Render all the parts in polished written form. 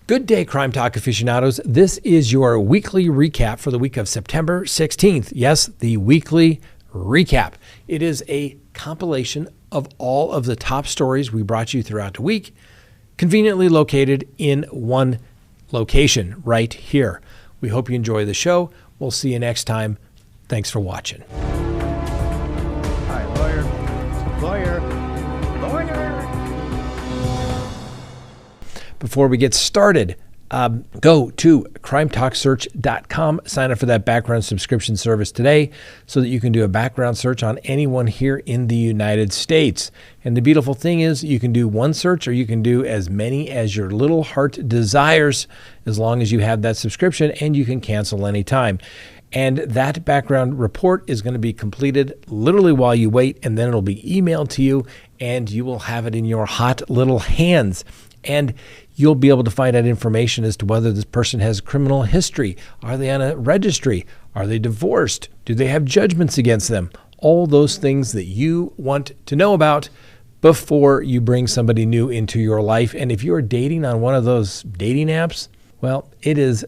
Good day, Crime Talk aficionados. This is your weekly recap for the week of September 16th. Yes, the weekly recap. It is a compilation of all of the top stories we brought you throughout the week, conveniently located in one location right here. We hope you enjoy the show. We'll see you next time. Thanks for watching. Hi, lawyer. Before we get started, go to crimetalksearch.com, sign up for that background subscription service today so that you can do a background search on anyone here in the United States. And the beautiful thing is you can do one search or you can do as many as your little heart desires as long as you have that subscription, and you can cancel anytime. And that background report is going to be completed literally while you wait, and then it'll be emailed to you and you will have it in your hot little hands. And you'll be able to find out information as to whether this person has criminal history. Are they on a registry? Are they divorced? Do they have judgments against them? All those things that you want to know about before you bring somebody new into your life. And if you're dating on one of those dating apps, well, it is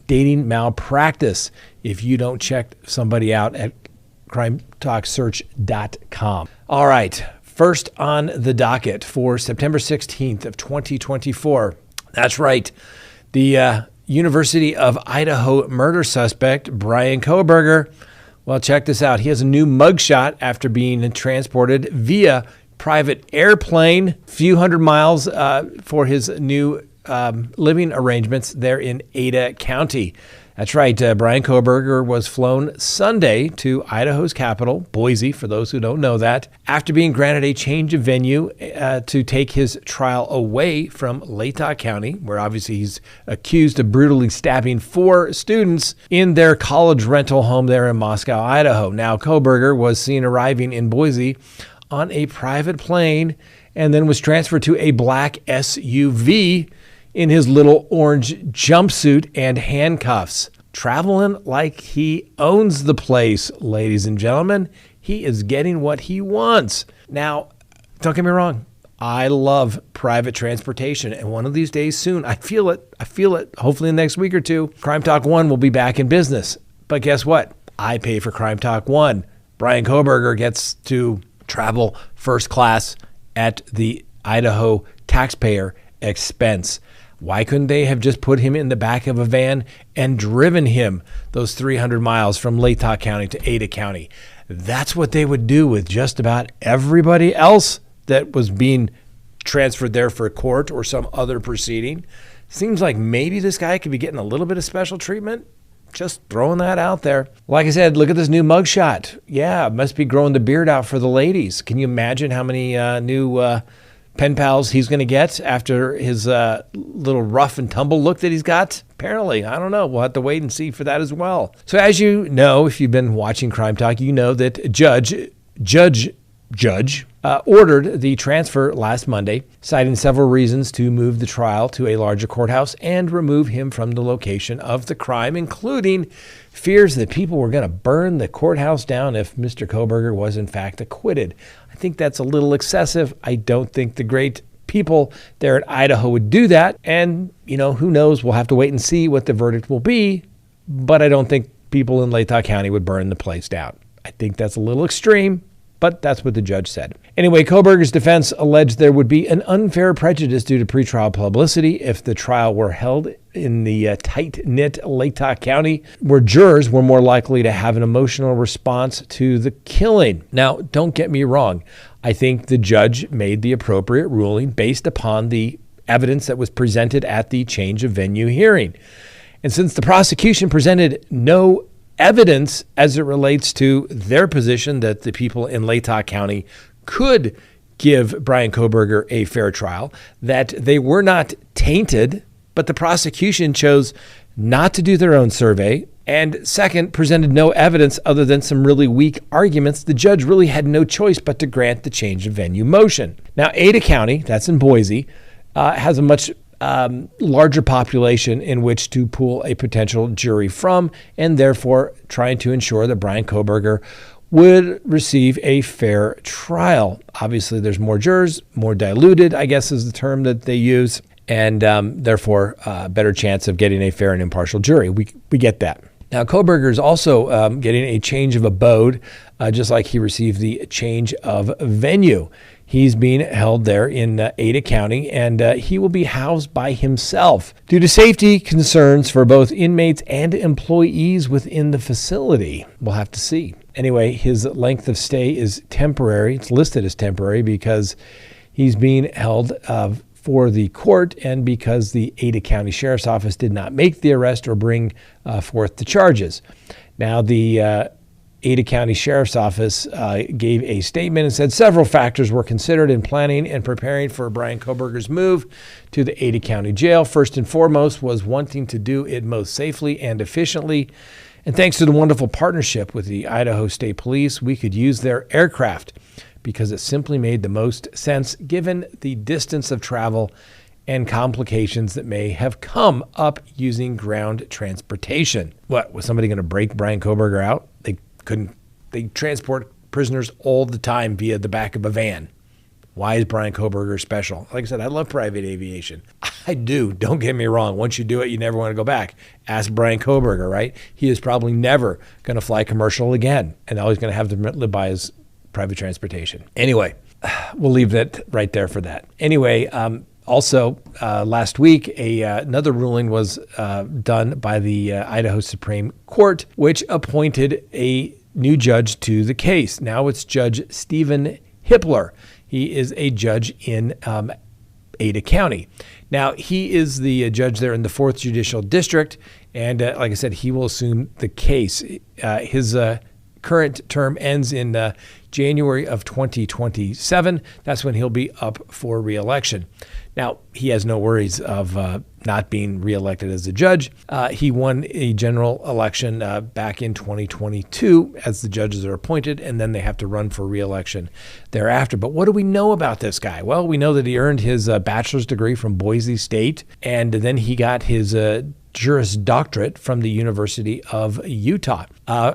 dating malpractice if you don't check somebody out at crimetalksearch.com. All right. First on the docket for September 16th of 2024. That's right. The University of Idaho murder suspect, Brian Kohberger. Well, check this out. He has a new mugshot after being transported via private airplane, a few hundred miles for his new living arrangements there in Ada County. That's right. Brian Kohberger was flown Sunday to Idaho's capital, Boise, for those who don't know that, after being granted a change of venue to take his trial away from Latah County, where obviously he's accused of brutally stabbing 4 students in their college rental home there in Moscow, Idaho. Now, Kohberger was seen arriving in Boise on a private plane and then was transferred to a black SUV in his little orange jumpsuit and handcuffs, traveling like he owns the place, ladies and gentlemen. He is getting what he wants. Now, don't get me wrong. I love private transportation, and one of these days soon, I feel it. Hopefully in the next week or two, Crime Talk 1 will be back in business. But guess what? I pay for Crime Talk 1. Brian Kohberger gets to travel first class at the Idaho taxpayer expense. Why couldn't they have just put him in the back of a van and driven him those 300 miles from Latah County to Ada County? That's what they would do with just about everybody else that was being transferred there for court or some other proceeding. Seems like maybe this guy could be getting a little bit of special treatment. Just throwing that out there. Like I said, look at this new mugshot. Yeah, must be growing the beard out for the ladies. Can you imagine how many new pen pals he's going to get after his little rough and tumble look that he's got? Apparently, I don't know. We'll have to wait and see for that as well. So as you know, if you've been watching Crime Talk, you know that Judge ordered the transfer last Monday, citing several reasons to move the trial to a larger courthouse and remove him from the location of the crime, including fears that people were going to burn the courthouse down if Mr. Kohberger was in fact acquitted. I think that's a little excessive. I don't think the great people there in Idaho would do that. And, you know, who knows? We'll have to wait and see what the verdict will be. But I don't think people in Latah County would burn the place down. I think that's a little extreme, but that's what the judge said. Anyway, Kohberger's defense alleged there would be an unfair prejudice due to pretrial publicity if the trial were held in the tight-knit Latah County, where jurors were more likely to have an emotional response to the killing. Now, don't get me wrong. I think the judge made the appropriate ruling based upon the evidence that was presented at the change of venue hearing. And since the prosecution presented no evidence as it relates to their position that the people in Latah County could give Brian Kohberger a fair trial, that they were not tainted, but the prosecution chose not to do their own survey, and second, presented no evidence other than some really weak arguments, the judge really had no choice but to grant the change of venue motion. Now, Ada County, that's in Boise, has a much larger population in which to pull a potential jury from, and therefore trying to ensure that Brian Kohberger would receive a fair trial. Obviously, there's more jurors, more diluted, I guess is the term that they use. and therefore a better chance of getting a fair and impartial jury. We get that. Now, Kohberger is also getting a change of abode, just like he received the change of venue. He's being held there in Ada County, and he will be housed by himself due to safety concerns for both inmates and employees within the facility. We'll have to see. Anyway, his length of stay is temporary. It's listed as temporary because he's being held for the court and because the Ada County Sheriff's Office did not make the arrest or bring forth the charges. Now, the Ada County Sheriff's Office gave a statement and said several factors were considered in planning and preparing for Brian Kohberger's move to the Ada County Jail. First and foremost was wanting to do it most safely and efficiently. And thanks to the wonderful partnership with the Idaho State Police, we could use their aircraft because it simply made the most sense given the distance of travel and complications that may have come up using ground transportation. What, was somebody going to break Brian Kohberger out? They transport prisoners all the time via the back of a van. Why is Brian Kohberger special? Like I said, I love private aviation. I do. Don't get me wrong. Once you do it, you never want to go back. Ask Brian Kohberger, right? He is probably never going to fly commercial again, and all he's going to have to live by is private transportation. Anyway, we'll leave that right there for that. Anyway, also, last week, another ruling was done by the Idaho Supreme Court, which appointed a new judge to the case. Now it's Judge Stephen Hippler. He is a judge in Ada County. Now, he is the judge there in the 4th Judicial District, and like I said, he will assume the case. His current term ends in January of 2027. That's when he'll be up for re-election. Now, he has no worries of not being reelected as a judge. He won a general election back in 2022 as the judges are appointed, and then they have to run for reelection thereafter. But what do we know about this guy? Well, we know that he earned his bachelor's degree from Boise State, and then he got his Juris Doctorate from the University of Utah.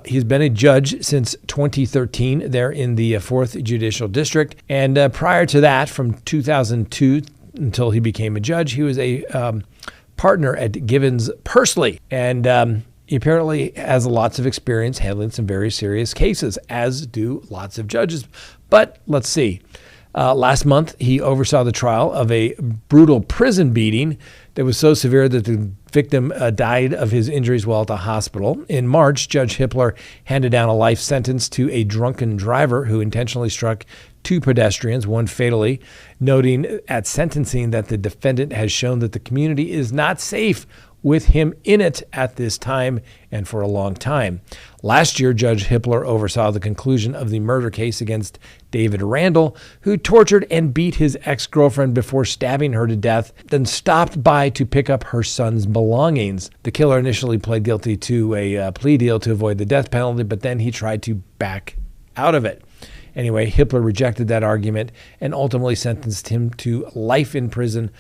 He's been a judge since 2013 there in the 4th Judicial District, and prior to that, from 2002 until he became a judge, he was a partner at Gibbons Pursley, and he apparently has lots of experience handling some very serious cases, as do lots of judges. But let's see. Last month, he oversaw the trial of a brutal prison beating that was so severe that the victim died of his injuries while at the hospital. In March, Judge Hippler handed down a life sentence to a drunken driver who intentionally struck 2 pedestrians, one fatally, noting at sentencing that the defendant has shown that the community is not safe with him in it at this time and for a long time. Last year, Judge Hippler oversaw the conclusion of the murder case against David Randall, who tortured and beat his ex-girlfriend before stabbing her to death, then stopped by to pick up her son's belongings. The killer initially pled guilty to a plea deal to avoid the death penalty, but then he tried to back out of it. Anyway, Hippler rejected that argument and ultimately sentenced him to life in prison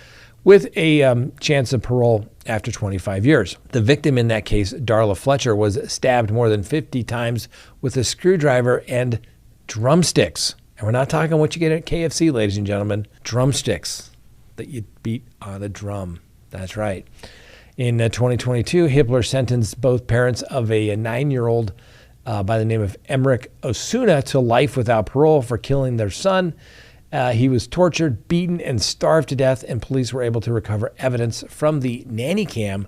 with a chance of parole after 25 years. The victim in that case, Darla Fletcher, was stabbed more than 50 times with a screwdriver and drumsticks. And we're not talking what you get at KFC, ladies and gentlemen. Drumsticks that you beat on a drum. That's right. In 2022, Hippler sentenced both parents of a 9-year-old by the name of Emmerich Osuna to life without parole for killing their son. He was tortured, beaten, and starved to death, and police were able to recover evidence from the nanny cam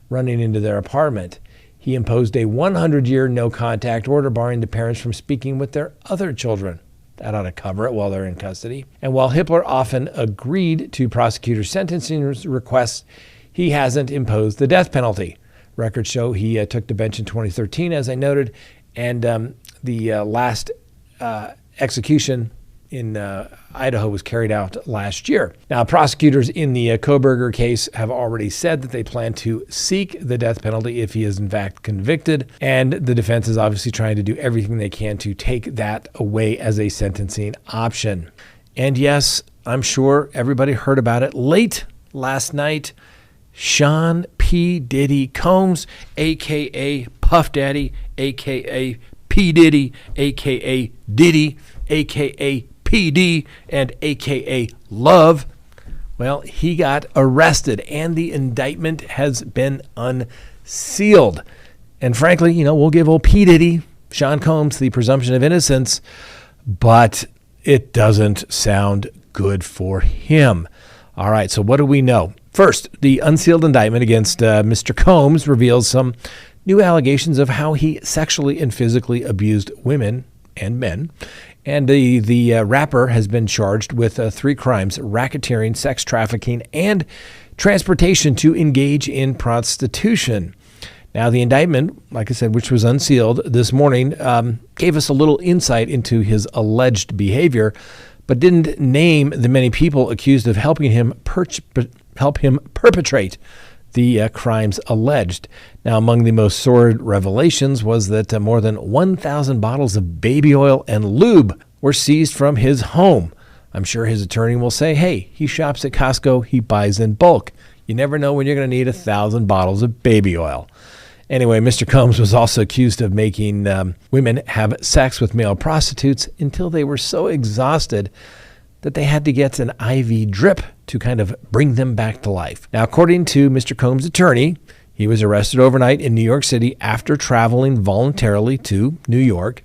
running into their apartment. He imposed a 100-year no-contact order barring the parents from speaking with their other children. That ought to cover it while they're in custody. And while Hippler often agreed to prosecutors' sentencing requests, he hasn't imposed the death penalty. Records show he took the bench in 2013, as I noted, and the last execution in Idaho was carried out last year. Now, prosecutors in the Kohberger case have already said that they plan to seek the death penalty if he is in fact convicted, and the defense is obviously trying to do everything they can to take that away as a sentencing option. And yes, I'm sure everybody heard about it late last night. Sean P. Diddy Combs, a.k.a. Puff Daddy, a.k.a. P. Diddy, a.k.a. Diddy, a.k.a. PD, and a.k.a. Love, Well, he got arrested and the indictment has been unsealed. And frankly, we'll give old P. Diddy, Sean Combs, the presumption of innocence, but it doesn't sound good for him. All right, so what do we know? First, the unsealed indictment against Mr. Combs reveals some new allegations of how he sexually and physically abused women and men. And the rapper has been charged with 3 crimes: racketeering, sex trafficking, and transportation to engage in prostitution. Now, the indictment, like I said, which was unsealed this morning, gave us a little insight into his alleged behavior, but didn't name the many people accused of helping him perpetrate the crimes alleged. Now, among the most sordid revelations was that more than 1,000 bottles of baby oil and lube were seized from his home. I'm sure his attorney will say, hey, he shops at Costco, he buys in bulk. You never know when you're going to need 1,000 bottles of baby oil. Anyway, Mr. Combs was also accused of making women have sex with male prostitutes until they were so exhausted that they had to get an IV drip to kind of bring them back to life. Now, according to Mr. Combs' attorney, he was arrested overnight in New York City after traveling voluntarily to New York.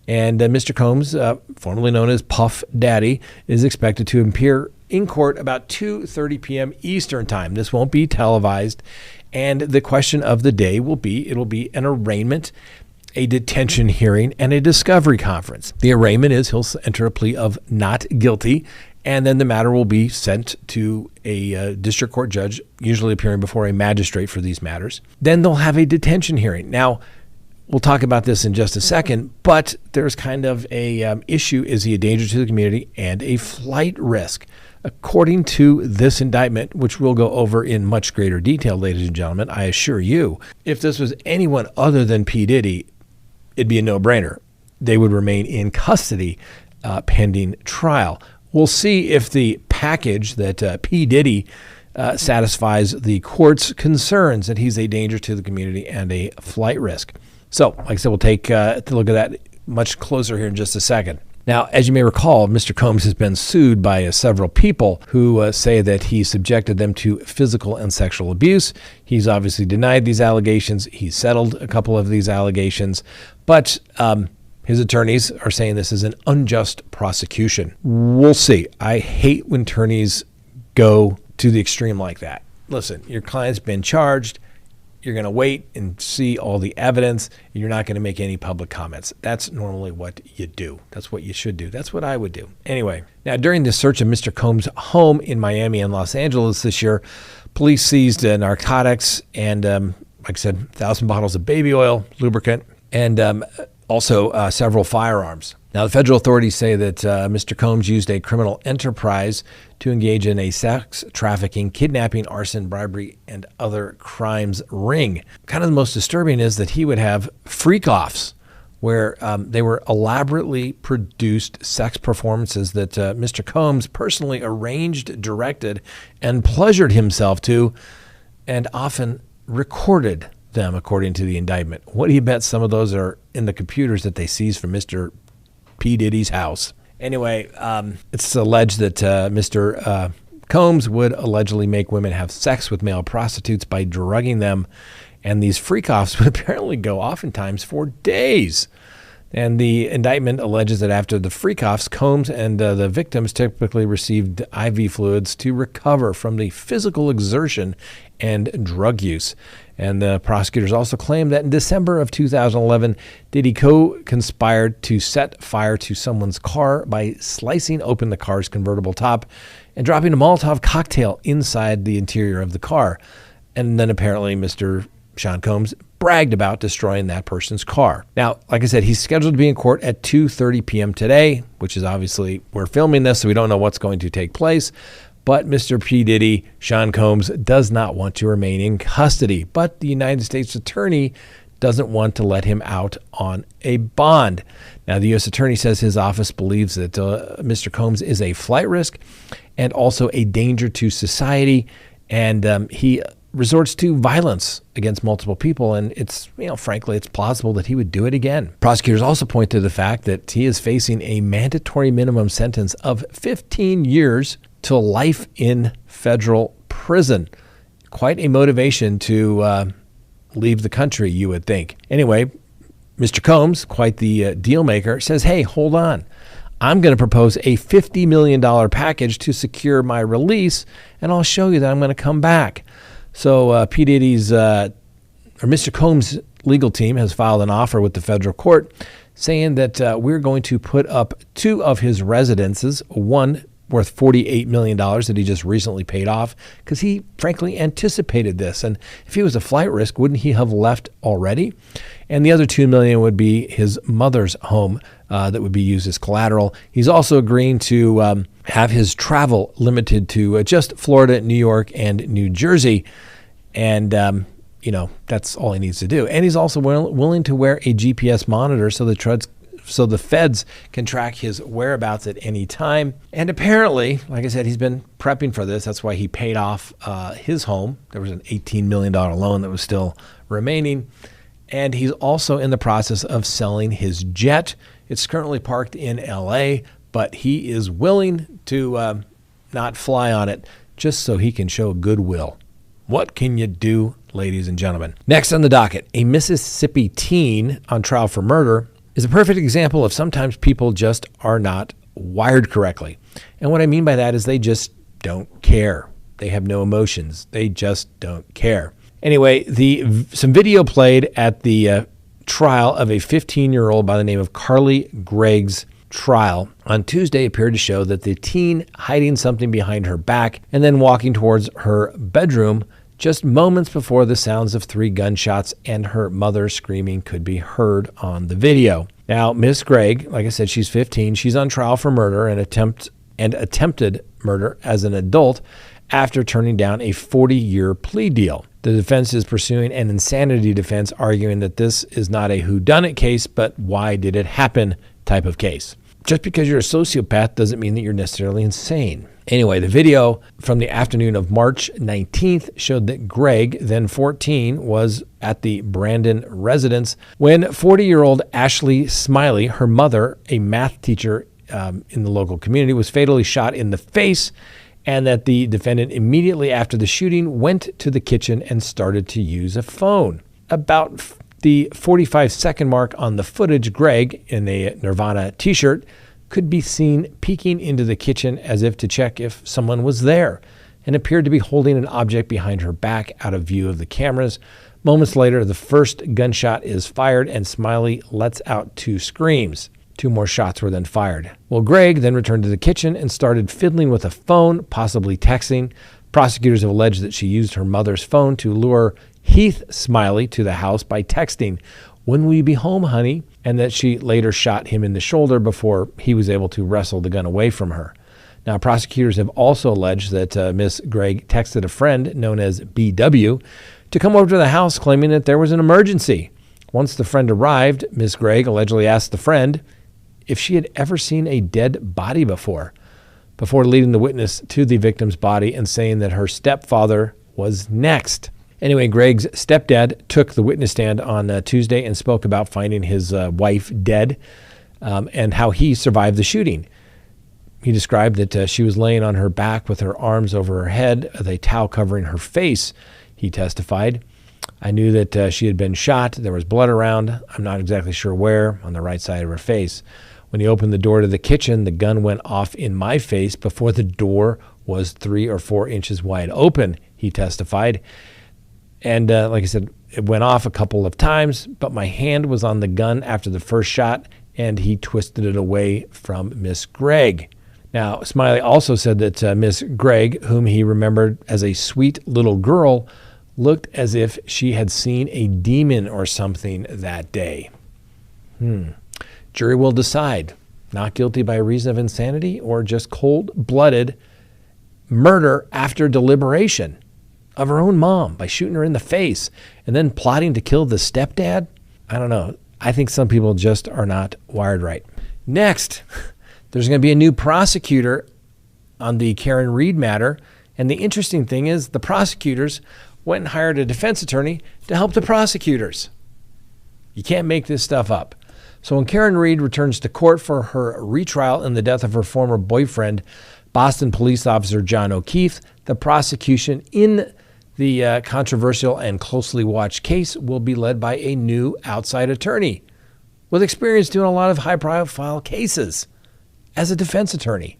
And Mr. Combs, formerly known as Puff Daddy, is expected to appear in court about 2:30 p.m. Eastern time. This won't be televised. And the question of the day will be, it'll be an arraignment, a detention hearing, and a discovery conference. The arraignment is he'll enter a plea of not guilty, and then the matter will be sent to a district court judge, usually appearing before a magistrate for these matters. Then they'll have a detention hearing. Now, we'll talk about this in just a second, but there's kind of a issue. Is he a danger to the community and a flight risk? According to this indictment, which we'll go over in much greater detail, ladies and gentlemen, I assure you, if this was anyone other than P. Diddy, it'd be a no-brainer. They would remain in custody pending trial. We'll see if the package that P. Diddy satisfies the court's concerns that he's a danger to the community and a flight risk. So, like I said, we'll take a look at that much closer here in just a second. Now, as you may recall, Mr. Combs has been sued by several people who say that he subjected them to physical and sexual abuse. He's obviously denied these allegations. He's settled a couple of these allegations, but his attorneys are saying this is an unjust prosecution. We'll see. I hate when attorneys go to the extreme like that. Listen, your client's been charged. You're going to wait and see all the evidence. You're not going to make any public comments. That's normally what you do. That's what you should do. That's what I would do. Anyway, now during the search of Mr. Combs' home in Miami and Los Angeles this year, police seized narcotics and, like I said, 1,000 bottles of baby oil, lubricant, and also several firearms. Now, the federal authorities say that Mr. Combs used a criminal enterprise to engage in a sex trafficking, kidnapping, arson, bribery, and other crimes ring. Kind of the most disturbing is that he would have freak-offs where they were elaborately produced sex performances that Mr. Combs personally arranged, directed, and pleasured himself to, and often recorded them, according to the indictment. What do you bet some of those are in the computers that they seized from Mr. P. Diddy's house? Anyway, it's alleged that Mr. Combs would allegedly make women have sex with male prostitutes by drugging them, and these freak-offs would apparently go oftentimes for days. And the indictment alleges that after the freak-offs, Combs and the victims typically received IV fluids to recover from the physical exertion and drug use. And the prosecutors also claimed that in December of 2011, Diddy co-conspired to set fire to someone's car by slicing open the car's convertible top and dropping a Molotov cocktail inside the interior of the car. And then apparently Mr. Sean Combs bragged about destroying that person's car. Now, like I said, he's scheduled to be in court at 2:30 p.m. today, which is obviously, we're filming this, so we don't know what's going to take place. But Mr. P. Diddy, Sean Combs, does not want to remain in custody. But the United States Attorney doesn't want to let him out on a bond. Now, the U.S. Attorney says his office believes that Mr. Combs is a flight risk and also a danger to society. And he resorts to violence against multiple people. And it's, frankly, it's plausible that he would do it again. Prosecutors also point to the fact that he is facing a mandatory minimum sentence of 15 years to life in federal prison. Quite a motivation to leave the country, you would think. Anyway, Mr. Combs, quite the deal maker, says, hey, hold on. I'm going to propose a $50 million package to secure my release, and I'll show you that I'm going to come back. So P. Diddy's, or Mr. Combs' legal team has filed an offer with the federal court saying that we're going to put up 2 of his residences, one worth $48 million that he just recently paid off because he frankly anticipated this. And if he was a flight risk, wouldn't he have left already? And the other $2 million would be his mother's home that would be used as collateral. He's also agreeing to have his travel limited to just Florida, New York, and New Jersey. And, that's all he needs to do. And he's also willing to wear a GPS monitor so the feds can track his whereabouts at any time. And apparently, like I said, he's been prepping for this. That's why he paid off his home. There was an $18 million loan that was still remaining. And he's also in the process of selling his jet. It's currently parked in L.A., but he is willing to not fly on it just so he can show goodwill. What can you do, ladies and gentlemen? Next on the docket, a Mississippi teen on trial for murder is a perfect example of sometimes people just are not wired correctly. And what I mean by that is they just don't care. They have no emotions. They just don't care. Anyway, some video played at the trial of a 15-year-old by the name of Carly Gregg's trial on Tuesday appeared to show that the teen hiding something behind her back and then walking towards her bedroom just moments before the sounds of 3 gunshots and her mother screaming could be heard on the video. Now, Miss Gregg, like I said, she's 15. She's on trial for murder and attempted murder as an adult after turning down a 40-year plea deal. The defense is pursuing an insanity defense, arguing that this is not a whodunit case, but why did it happen type of case. Just because you're a sociopath doesn't mean that you're necessarily insane. Anyway, the video from the afternoon of March 19th showed that Gregg, then 14, was at the Brandon residence when 40-year-old Ashley Smiley, her mother, a math teacher in the local community, was fatally shot in the face, and that the defendant immediately after the shooting went to the kitchen and started to use a phone. About the 45-second mark on the footage, Gregg, in a Nirvana t-shirt, could be seen peeking into the kitchen as if to check if someone was there, and appeared to be holding an object behind her back out of view of the cameras. Moments later, the first gunshot is fired and Smiley lets out 2 screams. 2 more shots were then fired. Well, Gregg then returned to the kitchen and started fiddling with a phone, possibly texting. Prosecutors have alleged that she used her mother's phone to lure Heath Smiley to the house by texting, "When will you be home, honey?" and that she later shot him in the shoulder before he was able to wrestle the gun away from her. Now, prosecutors have also alleged that Miss Gregg texted a friend known as BW to come over to the house claiming that there was an emergency. Once the friend arrived, Miss Gregg allegedly asked the friend if she had ever seen a dead body before leading the witness to the victim's body and saying that her stepfather was next. Anyway, Gregg's stepdad took the witness stand on Tuesday and spoke about finding his wife dead and how he survived the shooting. He described that she was laying on her back with her arms over her head, with a towel covering her face. He testified, "I knew that she had been shot. There was blood around. I'm not exactly sure where, on the right side of her face. When he opened the door to the kitchen, the gun went off in my face before the door was 3 or 4 inches wide open," he testified. And like I said, it went off a couple of times, but my hand was on the gun after the first shot, and he twisted it away from Miss Gregg. Now, Smiley also said that Miss Gregg, whom he remembered as a sweet little girl, looked as if she had seen a demon or something that day. Jury will decide. Not guilty by reason of insanity or just cold-blooded murder after deliberation of her own mom by shooting her in the face and then plotting to kill the stepdad? I don't know. I think some people just are not wired right. Next, there's going to be a new prosecutor on the Karen Reed matter. And the interesting thing is the prosecutors went and hired a defense attorney to help the prosecutors. You can't make this stuff up. So when Karen Reed returns to court for her retrial in the death of her former boyfriend, Boston police officer John O'Keefe. The prosecution in the controversial and closely watched case will be led by a new outside attorney with experience doing a lot of high-profile cases as a defense attorney.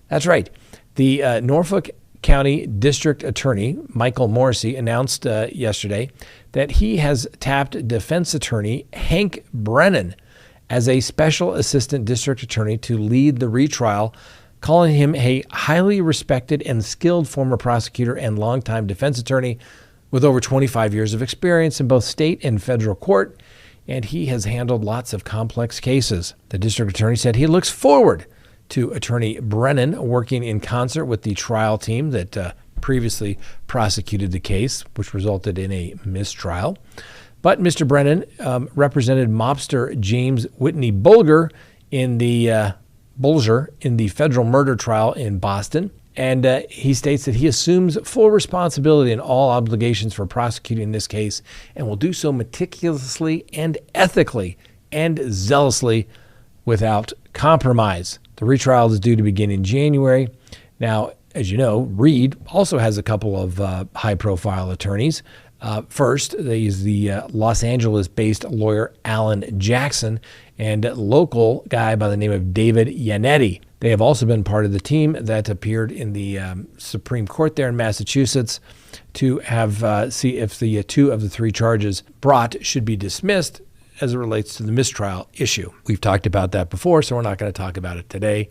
That's right. The Norfolk County District Attorney, Michael Morrissey, announced yesterday that he has tapped defense attorney Hank Brennan as a special assistant district attorney to lead the retrial, calling him a highly respected and skilled former prosecutor and longtime defense attorney with over 25 years of experience in both state and federal court, and he has handled lots of complex cases. The district attorney said he looks forward to Attorney Brennan working in concert with the trial team that previously prosecuted the case, which resulted in a mistrial. But Mr. Brennan represented mobster James Whitney Bulger in the federal murder trial in Boston. And he states that he assumes full responsibility and all obligations for prosecuting this case and will do so meticulously and ethically and zealously without compromise. The retrial is due to begin in January. Now, as you know, Reed also has a couple of high-profile attorneys. First, they use the Los Angeles-based lawyer Alan Jackson and local guy by the name of David Yannetti. They have also been part of the team that appeared in the Supreme Court there in Massachusetts to have see if the two of the three charges brought should be dismissed as it relates to the mistrial issue. We've talked about that before, so we're not going to talk about it today.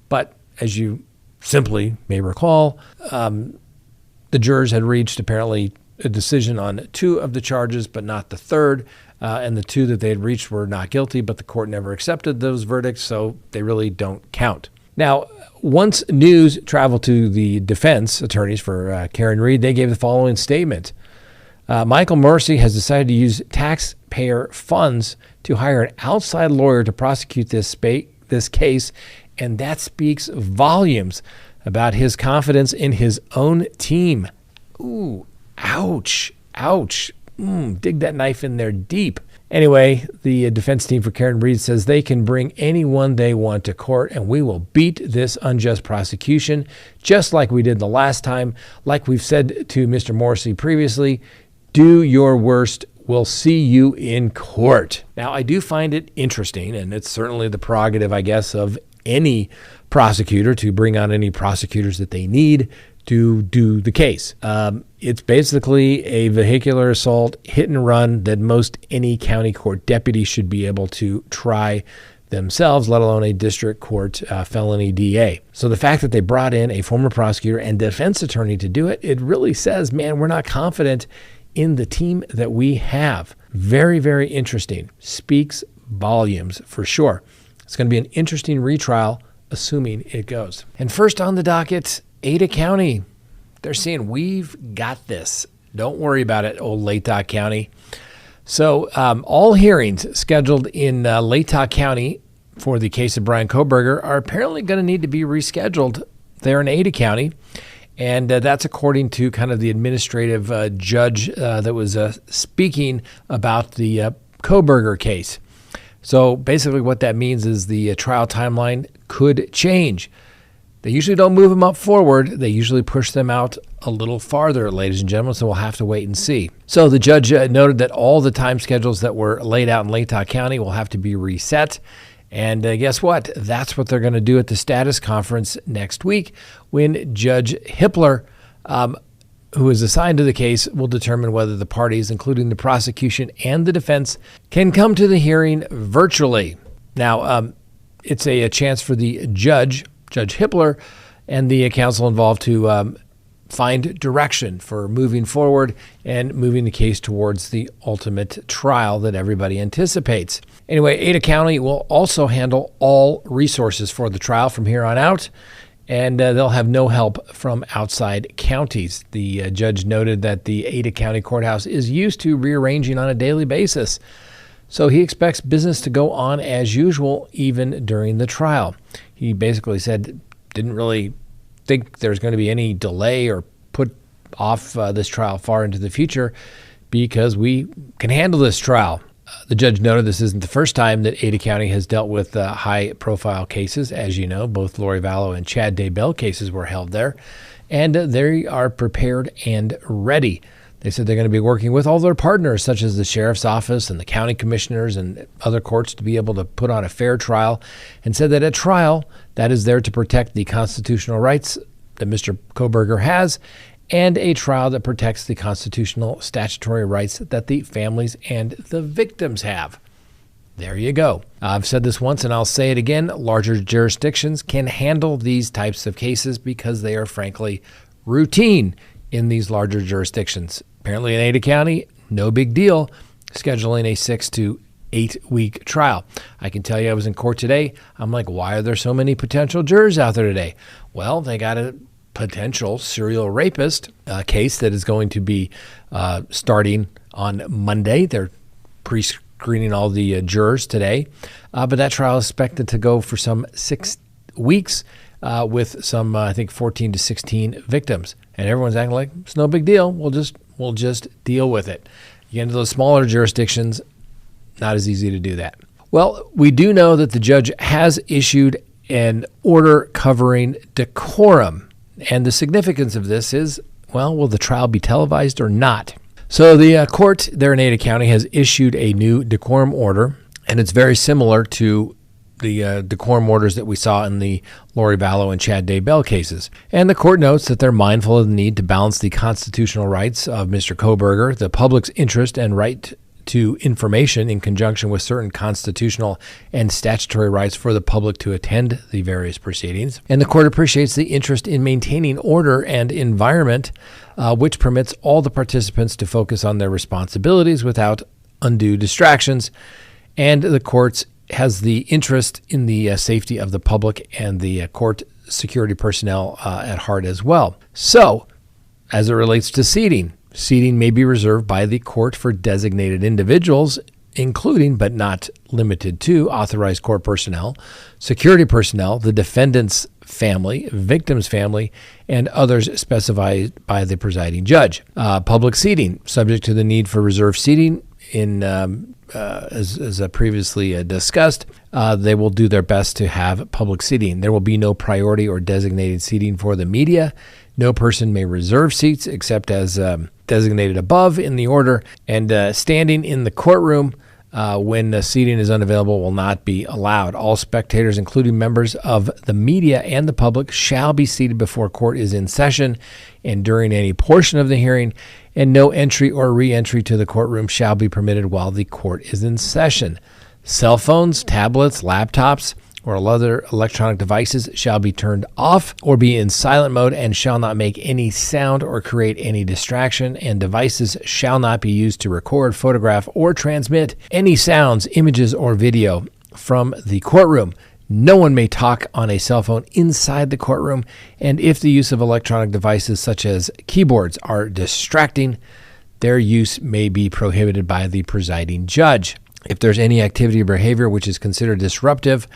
But as you simply may recall, the jurors had reached apparently a decision on two of the charges, but not the third. And the two that they had reached were not guilty, but the court never accepted those verdicts, so they really don't count. Now, once news traveled to the defense attorneys for Karen Reed, they gave the following statement. Michael Morrissey has decided to use taxpayer funds to hire an outside lawyer to prosecute this case, and that speaks volumes about his confidence in his own team. Ooh, ouch, ouch. Dig that knife in there deep. Anyway, the defense team for Karen Reed says they can bring anyone they want to court, and we will beat this unjust prosecution, just like we did the last time. Like we've said to Mr. Morrissey previously, do your worst. We'll see you in court. Now, I do find it interesting, and it's certainly the prerogative, I guess, of any prosecutor to bring on any prosecutors that they need to do the case. It's basically a vehicular assault, hit and run that most any county court deputy should be able to try themselves, let alone a district court felony DA. So the fact that they brought in a former prosecutor and defense attorney to do it, it really says, man, we're not confident in the team that we have. Very, very interesting. Speaks volumes for sure. It's going to be an interesting retrial, assuming it goes. And first on the docket, Ada County. They're saying, we've got this. Don't worry about it, old Latah County. So all hearings scheduled in Latah County for the case of Brian Kohberger are apparently going to need to be rescheduled there in Ada County. And that's according to kind of the administrative judge that was speaking about the Kohberger case. So basically what that means is the trial timeline could change. They usually don't move them up forward. They usually push them out a little farther, ladies and gentlemen, so we'll have to wait and see. So the judge noted that all the time schedules that were laid out in Latah County will have to be reset. And guess what? That's what they're going to do at the status conference next week when Judge Hippler, who is assigned to the case, will determine whether the parties, including the prosecution and the defense, can come to the hearing virtually. Now, it's a chance for the Judge Hippler, and the counsel involved to find direction for moving forward and moving the case towards the ultimate trial that everybody anticipates. Anyway, Ada County will also handle all resources for the trial from here on out, and they'll have no help from outside counties. The judge noted that the Ada County Courthouse is used to rearranging on a daily basis, so he expects business to go on as usual even during the trial. He basically said didn't really think there's going to be any delay or put off this trial far into the future because we can handle this trial. The judge noted this isn't the first time that Ada County has dealt with high-profile cases. As you know, both Lori Vallow and Chad Daybell cases were held there, and they are prepared and ready. They said they're going to be working with all their partners, such as the sheriff's office and the county commissioners and other courts, to be able to put on a fair trial, and said that a trial that is there to protect the constitutional rights that Mr. Kohberger has, and a trial that protects the constitutional statutory rights that the families and the victims have. There you go. I've said this once and I'll say it again. Larger jurisdictions can handle these types of cases because they are frankly routine in these larger jurisdictions. Apparently in Ada County, no big deal scheduling a 6 to 8 week trial. I can tell you I was in court today. I'm like, why are there so many potential jurors out there today? Well, they got a potential serial rapist case that is going to be starting on Monday. They're pre-screening all the jurors today, but that trial is expected to go for some 6 weeks with some, I think, 14 to 16 victims. And everyone's acting like it's no big deal. We'll just deal with it. You get into those smaller jurisdictions, not as easy to do that. Well, we do know that the judge has issued an order covering decorum. And the significance of this is, well, will the trial be televised or not? So the court there in Ada County has issued a new decorum order, and it's very similar to the decorum orders that we saw in the Lori Vallow and Chad Daybell cases. And the court notes that they're mindful of the need to balance the constitutional rights of Mr. Kohberger, the public's interest and right to information in conjunction with certain constitutional and statutory rights for the public to attend the various proceedings. And the court appreciates the interest in maintaining order and environment, which permits all the participants to focus on their responsibilities without undue distractions. And the court has the interest in the safety of the public and the court security personnel at heart as well. So, as it relates to seating may be reserved by the court for designated individuals, including but not limited to authorized court personnel, security personnel, the defendant's family, victim's family, and others specified by the presiding judge. Public seating, subject to the need for reserved seating in as previously discussed, they will do their best to have public seating. There will be no priority or designated seating for the media. No person may reserve seats except as designated above in the order, and standing in the courtroom when the seating is unavailable will not be allowed. All spectators, including members of the media and the public, shall be seated before court is in session and during any portion of the hearing, and no entry or re-entry to the courtroom shall be permitted while the court is in session. Cell phones, tablets, laptops, or other electronic devices shall be turned off or be in silent mode and shall not make any sound or create any distraction, and devices shall not be used to record, photograph, or transmit any sounds, images, or video from the courtroom. No one may talk on a cell phone inside the courtroom, and if the use of electronic devices such as keyboards are distracting, their use may be prohibited by the presiding judge. If there's any activity or behavior which is considered disruptive,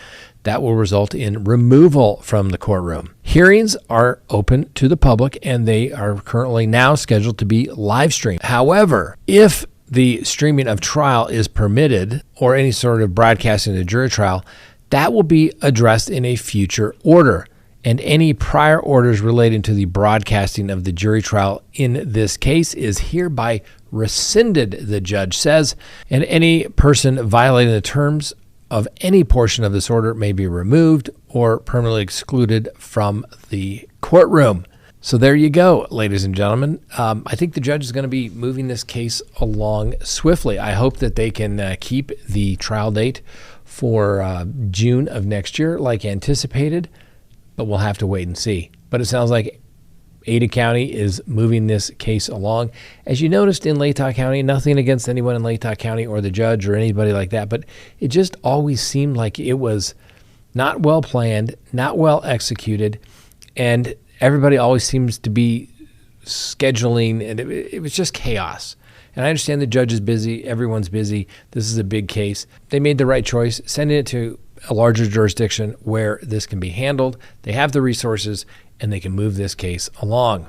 that will result in removal from the courtroom. Hearings are open to the public, and they are currently now scheduled to be live streamed. However, if the streaming of trial is permitted or any sort of broadcasting of the jury trial, that will be addressed in a future order. And any prior orders relating to the broadcasting of the jury trial in this case is hereby rescinded, the judge says, and any person violating the terms of any portion of this order may be removed or permanently excluded from the courtroom. So there you go, ladies and gentlemen. I think the judge is going to be moving this case along swiftly. I hope that they can keep the trial date for June of next year like anticipated, but we'll have to wait and see. But it sounds like Ada County is moving this case along. As you noticed in Latah County, nothing against anyone in Latah County or the judge or anybody like that, but it just always seemed like it was not well planned, not well executed, and everybody always seems to be scheduling, and it was just chaos. And I understand the judge is busy, everyone's busy, this is a big case. They made the right choice, sending it to a larger jurisdiction where this can be handled. They have the resources, and they can move this case along.